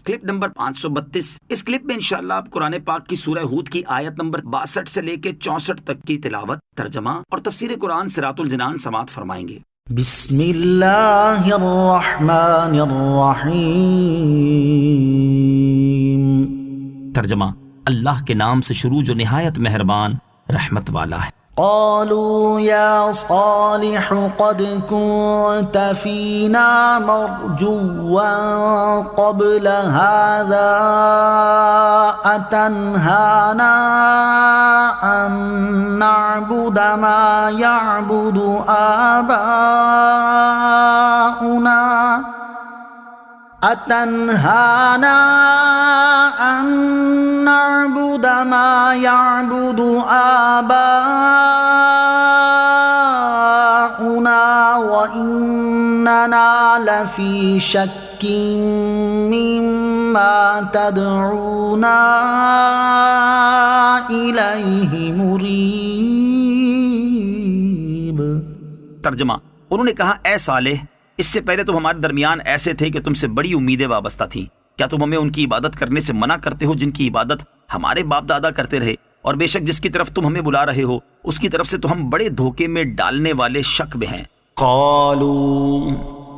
Clip number 532۔ اس clip میں انشاءاللہ آپ قرآن پاک کی سورہ ہود کی آیت نمبر 62 سے لے کے 64 تک کی تلاوت، ترجمہ اور تفسیر قرآن صراط الجنان سماعت فرمائیں گے۔ بسم اللہ الرحمن الرحیم۔ ترجمہ، اللہ کے نام سے شروع جو نہایت مہربان رحمت والا ہے۔ قالوا یا صالح قد كنت فینا مرجوا قبل هذا اتنهانا ان نعبد ما يعبد آباؤنا أتنهانا أن نعبد ما يعبد آباؤنا وإننا لفي شك مما تدعونا إليه مريب۔ ترجمہ، انہوں نے کہا اے صالح، اس سے پہلے تم ہمارے درمیان ایسے تھے کہ تم سے بڑی امیدیں وابستہ تھیں۔ کیا تم ہمیں ان کی عبادت کرنے سے منع کرتے ہو جن کی عبادت ہمارے باپ دادا کرتے رہے؟ اور بے شک جس کی طرف تم ہمیں بلا رہے ہو اس کی طرف سے تو ہم بڑے دھوکے میں ڈالنے والے شک میں ہیں۔ قالوا،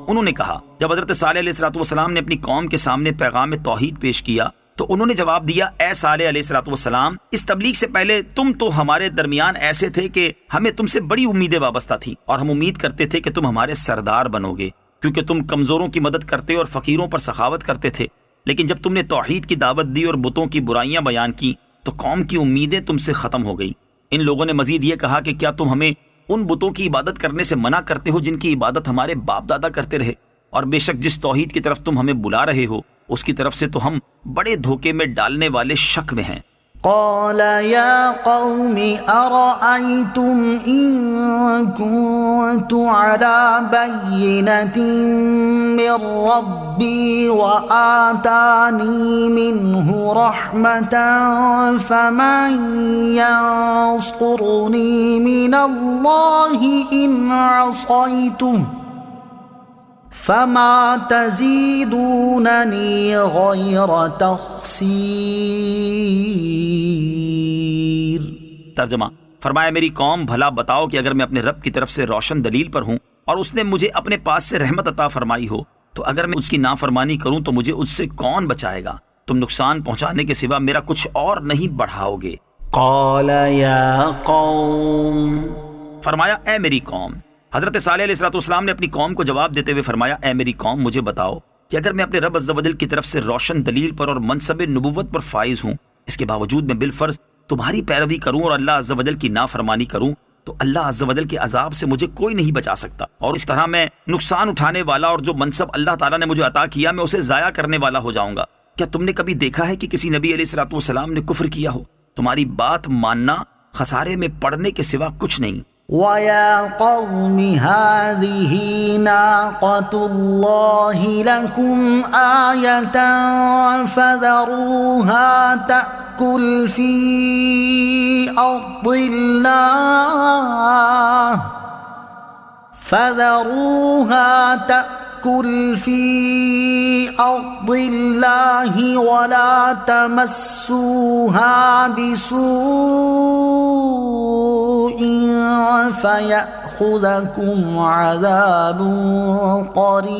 انہوں نے کہا، جب حضرت صالح علیہ السلام نے اپنی قوم کے سامنے پیغام توحید پیش کیا تو انہوں نے جواب دیا، اے صالح علیہ السلام، اس تبلیغ سے پہلے تم تو ہمارے درمیان ایسے تھے کہ ہمیں تم سے بڑی امیدیں وابستہ تھیں، اور ہم امید کرتے تھے کہ تم ہمارے سردار بنو گے، کیونکہ تم کمزوروں کی مدد کرتے اور فقیروں پر سخاوت کرتے تھے۔ لیکن جب تم نے توحید کی دعوت دی اور بتوں کی برائیاں بیان کی تو قوم کی امیدیں تم سے ختم ہو گئی۔ ان لوگوں نے مزید یہ کہا کہ کیا تم ہمیں ان بتوں کی عبادت کرنے سے منع کرتے ہو جن کی عبادت ہمارے باپ دادا کرتے رہے؟ اور بے شک جس توحید کی طرف تم ہمیں بلا رہے ہو اس کی طرف سے تو ہم بڑے دھوکے میں ڈالنے والے شک میں ہیں۔ قال يا قوم أرأيتم إن كنت على بينة من ربي وآتاني منه رحمة فمن ينصرني من الله إن عصيته فما تزيدونني غير تخسير۔ ترجمہ، فرمایا میری قوم بھلا بتاؤ کہ اگر میں اپنے رب کی طرف سے روشن دلیل پر ہوں اور اس نے مجھے اپنے پاس سے رحمت عطا فرمائی ہو تو اگر میں اس کی نافرمانی کروں تو مجھے اس سے کون بچائے گا؟ تم نقصان پہنچانے کے سوا میرا کچھ اور نہیں بڑھاؤ گے۔ قال یا قوم، فرمایا اے میری قوم۔ حضرت صالح علیہ السلام نے اپنی قوم کو جواب دیتے ہوئے فرمایا، اے میری قوم، مجھے بتاؤ کہ اگر میں اپنے رب عز و جل کی طرف سے روشن دلیل پر اور منصب نبوت پر فائز ہوں، اس کے باوجود میں بالفرض تمہاری پیروی کروں اور اللہ عز و جل کی نافرمانی کروں تو اللہ عز و جل کے عذاب سے مجھے کوئی نہیں بچا سکتا، اور اس طرح میں نقصان اٹھانے والا اور جو منصب اللہ تعالیٰ نے مجھے عطا کیا میں اسے ضائع کرنے والا ہو جاؤں گا۔ کیا تم نے کبھی دیکھا ہے کہ کسی نبی علیہ السلام نے کفر کیا ہو؟ تمہاری بات ماننا خسارے میں پڑنے کے سوا کچھ نہیں۔ وَيَا قَوْمِ هَٰذِهِ نَاقَةُ اللَّهِ لَكُمْ آيَةً فَذَرُوهَا تَأْكُلْ فِي أَرْضِ اللَّهِ وَلَا تَمَسُّوهَا بِسُوءٍ فَيَأْخُذَكُمْ عَذَابٌ قَرِيبٌ۔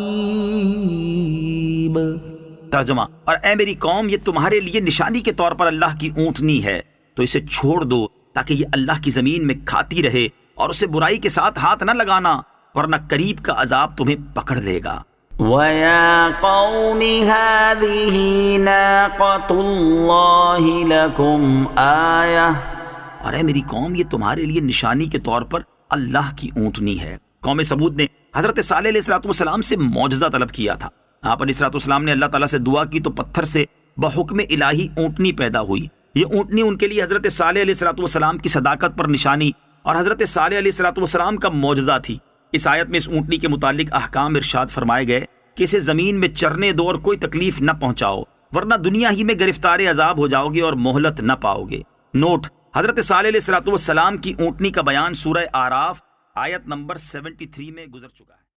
ترجمہ، اور اے میری قوم، یہ تمہارے لیے نشانی کے طور پر اللہ کی اونٹنی ہے، تو اسے چھوڑ دو تاکہ یہ اللہ کی زمین میں کھاتی رہے، اور اسے برائی کے ساتھ ہاتھ نہ لگانا ورنہ قریب کا عذاب تمہیں پکڑ لے گا۔ وَيَا قَوْمِ هَٰذِهِ نَاقَةُ اللَّهِ لَكُمْ آيَةً، اور اے میری قوم، یہ تمہارے لیے نشانی کے طور پر اللہ کی اونٹنی ہے۔ قوم سمود نے حضرت صالح علیہ السلام سے معجزہ طلب کیا تھا۔ آپ علیہ السلام نے اللہ تعالیٰ سے دعا کی تو پتھر سے بحکم الہی اونٹنی پیدا ہوئی۔ یہ اونٹنی ان کے لیے حضرت صالح علیہ السلام کی صداقت پر نشانی اور حضرت صالح علیہ السلام کا معجزہ تھی۔ اس آیت میں اس اونٹنی کے متعلق احکام ارشاد فرمائے گئے کہ اسے زمین میں چرنے دو اور کوئی تکلیف نہ پہنچاؤ ورنہ دنیا ہی میں گرفتار عذاب ہو جاؤ گے اور مہلت نہ پاؤ گے۔ نوٹ: حضرت صالح علیہ السلام کی اونٹنی کا بیان سورہ اعراف آیت نمبر 73 میں گزر چکا ہے۔